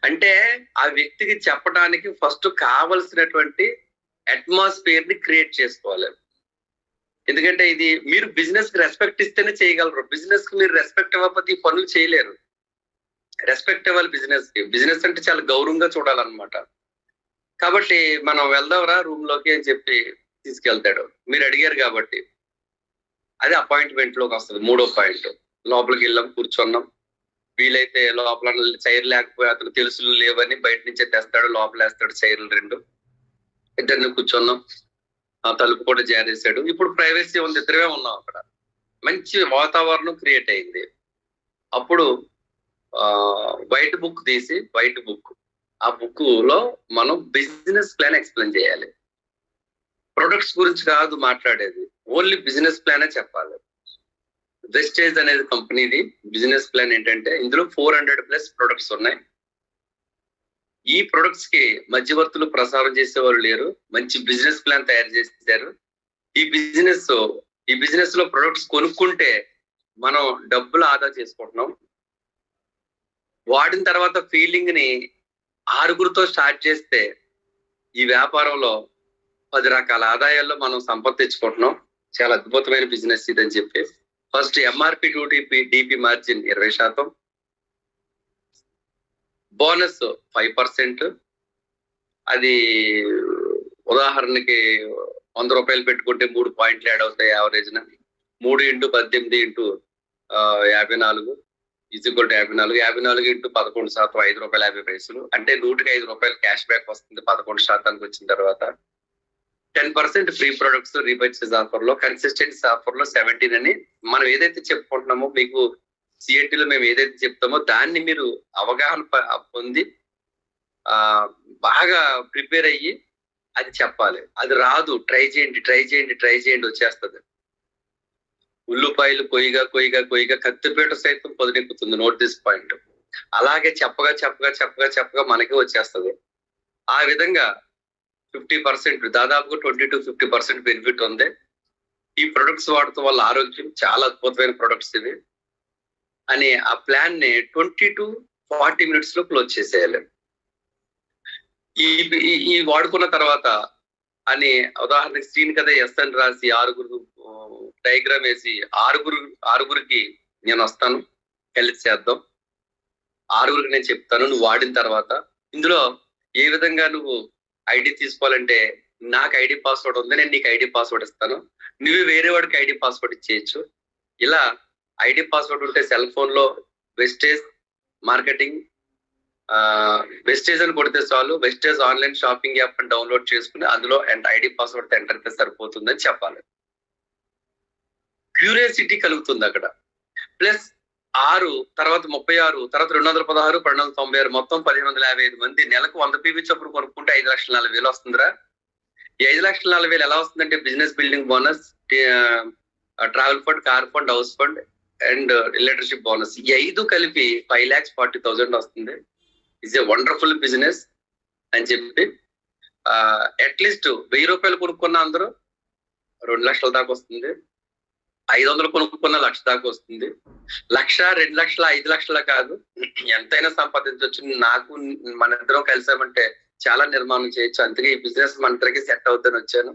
అంటే ఆ వ్యక్తికి చెప్పడానికి ఫస్ట్ కావలసినటువంటి అట్మాస్ఫియర్ ని క్రియేట్ చేసుకోవాలి. ఎందుకంటే ఇది మీరు బిజినెస్ కి రెస్పెక్ట్ ఇస్తేనే చేయగలరు. బిజినెస్ కి మీరు రెస్పెక్ట్ ఇవ్వకపోతే ఈ పనులు చేయలేరు. రెస్పెక్ట్ ఇవ్వాలి బిజినెస్ కి. బిజినెస్ అంటే చాలా గౌరవంగా చూడాలన్నమాట. కాబట్టి మనం వెళ్దాంరా రూమ్ లోకి అని చెప్పి తీసుకెళ్తాడు. మీరు అడిగారు కాబట్టి అది అపాయింట్మెంట్ లోకి వస్తుంది. 3వ పాయింట్. లోపలికి వెళ్ళాం, కూర్చున్నాం. వీలైతే లోపల చైర్ లేకపోతే అతను తెలుసులు లేవని బయట నుంచే తెస్తాడు, లోపల వేస్తాడు చైర్లు 2. ఇద్దరిని కూర్చున్నాం. ఆ తలుపు కూడా జారేసాడు. ఇప్పుడు ప్రైవసీ ఉంది, ఇద్దరమే ఉన్నాం అక్కడ. మంచి వాతావరణం క్రియేట్ అయింది. అప్పుడు వైట్ బుక్ తీసి ఆ బుక్ లో మనం బిజినెస్ ప్లాన్ ఎక్స్ప్లెయిన్ చేయాలి. ప్రొడక్ట్స్ గురించి కాదు మాట్లాడేది, ఓన్లీ బిజినెస్ ప్లానే చెప్పాలి. వెస్టేజ్ అనేది కంపెనీది బిజినెస్ ప్లాన్ ఏంటంటే ఇందులో 400+ ప్రొడక్ట్స్ ఉన్నాయి. ఈ ప్రొడక్ట్స్ కి మధ్యవర్తులు ప్రసారం చేసేవారు లేరు. మంచి బిజినెస్ ప్లాన్ తయారు చేశారు. ఈ బిజినెస్ లో ప్రొడక్ట్స్ కొనుక్కుంటే మనం డబ్బులు ఆదా చేసుకుంటున్నాం. వాడిన తర్వాత ఫీల్డింగ్ ని 6గురితో స్టార్ట్ చేస్తే ఈ వ్యాపారంలో 10 రకాల ఆదాయాల్లో మనం సంపద తెచ్చుకుంటున్నాం. చాలా అద్భుతమైన బిజినెస్ ఇదని చెప్పి first MRP to DP margin 20%, bonus 5%. అది ఉదాహరణకి 100 రూపాయలు పెట్టుకుంటే 3 పాయింట్లు యాడ్ అవుతాయి యావరేజ్ న. 3 × 18 × 54 54 54 × 11% 5 రూపాయలు 50 పైసలు. అంటే 100కి 5 రూపాయలు క్యాష్ బ్యాక్ వస్తుంది 11% వచ్చిన తర్వాత. 10% ఫ్రీ ప్రొడక్ట్స్ రీపర్చేజ్ ఆఫర్ లో, కన్సిస్టెన్సీ ఆఫర్ లో 17 అని మనం ఏదైతే చెప్పుకుంటున్నామో, మీకు సిఎన్టీలో మేము ఏదైతే చెప్తామో దాన్ని మీరు అవగాహన పొంది బాగా ప్రిపేర్ అయ్యి అది చెప్పాలి. అది రాదు, ట్రై చేయండి వచ్చేస్తుంది. ఉల్లిపాయలు కొయ్యగా కత్తిపేట సైతం పొదనెక్కుతుంది. Note this point. అలాగే చెప్పగా మనకి వచ్చేస్తుంది. ఆ విధంగా 50% దాదాపుగా 20 to 50% బెనిఫిట్ ఉంది. ఈ ప్రొడక్ట్స్ వాడటం వల్ల ఆరోగ్యం చాలా అద్భుతమైన ప్రొడక్ట్స్ ఇవి అని ఆ ప్లాన్ ని 20 to 40 minutes లో క్లోజ్ చేసేయాలి. ఈ వాడుకున్న తర్వాత అని ఉదాహరణకి స్క్రీన్ కదా ఎస్ఎన్ రాసి 6 డయాగ్రామ్ వేసి 6గురికి నేను వస్తాను, కలిసి చేద్దాం. 6గురికి నేను చెప్తాను, నువ్వు వాడిన తర్వాత ఇందులో ఏ విధంగా నువ్వు ఐడి తీసుకోవాలంటే నాకు ఐడి పాస్వర్డ్ ఉంది, నేను నీకు ఐడి పాస్వర్డ్ ఇస్తాను, నువ్వు వేరే వాడికి ఐడి పాస్వర్డ్ ఇచ్చేయచ్చు. ఇలా ఐడి పాస్వర్డ్ ఉంటే సెల్ ఫోన్ లో వెస్టేజ్ మార్కెటింగ్ వెస్టేజ్ అని కొడితే చాలు, వెస్టేజ్ ఆన్లైన్ షాపింగ్ యాప్ అని డౌన్లోడ్ చేసుకుని అందులో ఐడి పాస్వర్డ్ ఎంటర్ అయితే సరిపోతుందని చెప్పాలి. క్యూరియాసిటీ కలుగుతుంది అక్కడ. ప్లస్ 6 తర్వాత 36 తర్వాత 216 296 మొత్తం 1555 మంది నెలకు 100 PV చొప్పున కొనుక్కుంటే 5,40,000 వస్తుందిరా. ఈ 5,40,000 ఎలా వస్తుందంటే business building bonus, travel fund, car fund, house fund and leadership bonus, ఈ 5 కలిపి 5,40,000 వస్తుంది. ఇస్ ఏ వండర్ఫుల్ బిజినెస్ అని చెప్పి అట్లీస్ట్ 1,000 రూపాయలు కొనుక్కున్న అందరూ 2 లక్షల దాకా వస్తుంది. 500 కొనుక్కున్న 1,00,000 దాకా వస్తుంది. 1,00,000, 2 లక్షల, 5 లక్షల కాదు, ఎంతైనా సంపాదించవచ్చు. నాకు మన ఇద్దరం కలిసామంటే చాలా నిర్మాణం చేయొచ్చు. అందుకే ఈ బిజినెస్ మన ఇద్దరికి సెట్ అవుతాను వచ్చాను.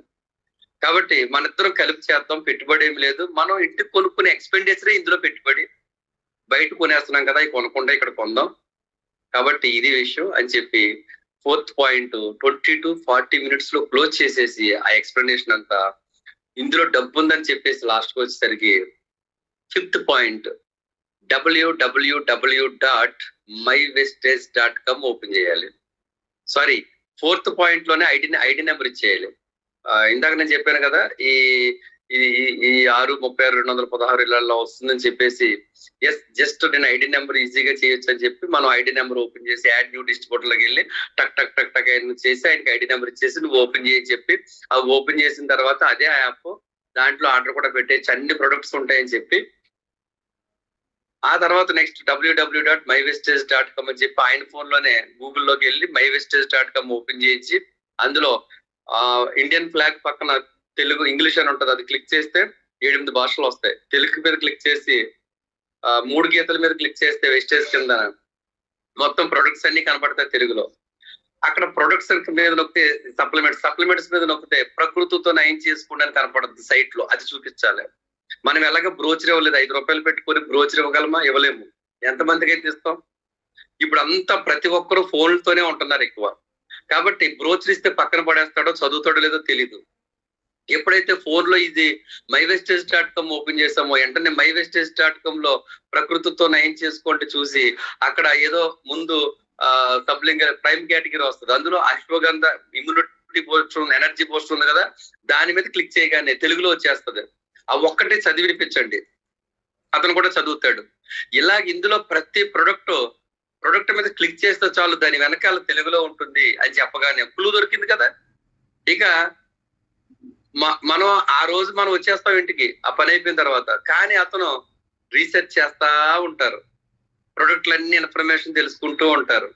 కాబట్టి మన ఇద్దరం కలిపి చేద్దాం. పెట్టుబడి ఏం లేదు. మనం ఇంటికి కొనుక్కునే ఎక్స్పెండిచరే ఇందులో పెట్టుబడి. బయట కొనేస్తున్నాం కదా, ఇది కొనకుండా ఇక్కడ కొందాం. కాబట్టి ఇది విషయం అని చెప్పి 4th పాయింట్ 20 to 40 minutes లో క్లోజ్ చేసేసి ఆ ఎక్స్ప్లెనేషన్ అంతా ఇందులో డబ్బు ఉందని చెప్పేసి లాస్ట్కి వచ్చేసరికి 5th పాయింట్ www.mywestage.com ఓపెన్ చేయాలి. సారీ, 4th పాయింట్ లోనే ఐడి నెంబర్ ఇచ్చేయాలి. ఇందాక నేను చెప్పాను కదా ఈ 636 216 వస్తుందని చెప్పేసి, ఎస్ జస్ట్ నేను ఐడి నెంబర్ ఈజీగా చేయొచ్చు అని చెప్పి మనం ఐడి నెంబర్ ఓపెన్ చేసి యాడ్ న్యూ డిస్ట్రిబ్యూటర్లోకి వెళ్ళి టక్ చేసి ఆయనకి ఐడి నెంబర్ ఇచ్చేసి నువ్వు ఓపెన్ చేయని చెప్పి ఆ ఓపెన్ చేసిన తర్వాత అదే యాప్ దాంట్లో ఆర్డర్ కూడా పెట్టేసి అన్ని ప్రొడక్ట్స్ ఉంటాయని చెప్పి ఆ తర్వాత నెక్స్ట్ www.mywestage.com అని చెప్పి ఆయన ఫోన్ లోనే గూగుల్లోకి వెళ్ళి mywestage.com ఓపెన్ చేయించి అందులో ఇండియన్ ఫ్లాగ్ పక్కన తెలుగు ఇంగ్లీష్ అని ఉంటుంది, అది క్లిక్ చేస్తే 7-8 భాషలు వస్తాయి. తెలుగు మీద క్లిక్ చేసి 3 గీతల మీద క్లిక్ చేస్తే వెస్టేజ్ కింద మొత్తం ప్రొడక్ట్స్ అన్ని కనపడతాయి తెలుగులో. అక్కడ ప్రొడక్ట్స్ మీద నొక్కితే సప్లిమెంట్స్ మీద నొక్కితే ప్రకృతితో నయం చేసుకోవడానికి కనపడుతుంది సైట్ లో, అది చూపించాలి. మనం ఎలాగ బ్రోచర్ ఇవ్వలేదు, 5 రూపాయలు పెట్టుకొని బ్రోచర్ ఇవ్వగలమా? ఇవ్వలేము. ఎంతమందికి అయితే ఇస్తాం? ఇప్పుడు అంతా ప్రతి ఒక్కరు ఫోన్లతోనే ఉంటున్నారు ఎక్కువ. కాబట్టి బ్రోచర్ ఇస్తే పక్కన పడేస్తాడో చదువుతాడో లేదో తెలీదు. ఎప్పుడైతే ఫోన్ లో ఇది myvestage.com ఓపెన్ చేసామో వెంటనే myvestage.com లో ప్రకృతితో నయం చేసుకోండి చూసి అక్కడ ఏదో ముందు సబ్లింగ్ ప్రైమ్ కేటగిరీ వస్తుంది, అందులో ashwagandha immunity booster, energy booster ఉంది కదా, దాని మీద క్లిక్ చేయగానే తెలుగులో వచ్చేస్తుంది. ఆ ఒక్కటి చదివి వినిపించండి, అతను కూడా చదువుతాడు. ఇలా ఇందులో ప్రతి ప్రొడక్ట్ మీద క్లిక్ చేస్తే చాలు దాని వెనకాల తెలుగులో ఉంటుంది అని చెప్పగానే క్లూ దొరికింది కదా. ఇక మనం ఆ రోజు మనం వచ్చేస్తాం ఇంటికి ఆ పని అయిపోయిన తర్వాత, కానీ అతను రీసెర్చ్ చేస్తా ఉంటారు, ప్రొడక్ట్లన్నీ ఇన్ఫర్మేషన్ తెలుసుకుంటూ ఉంటారు.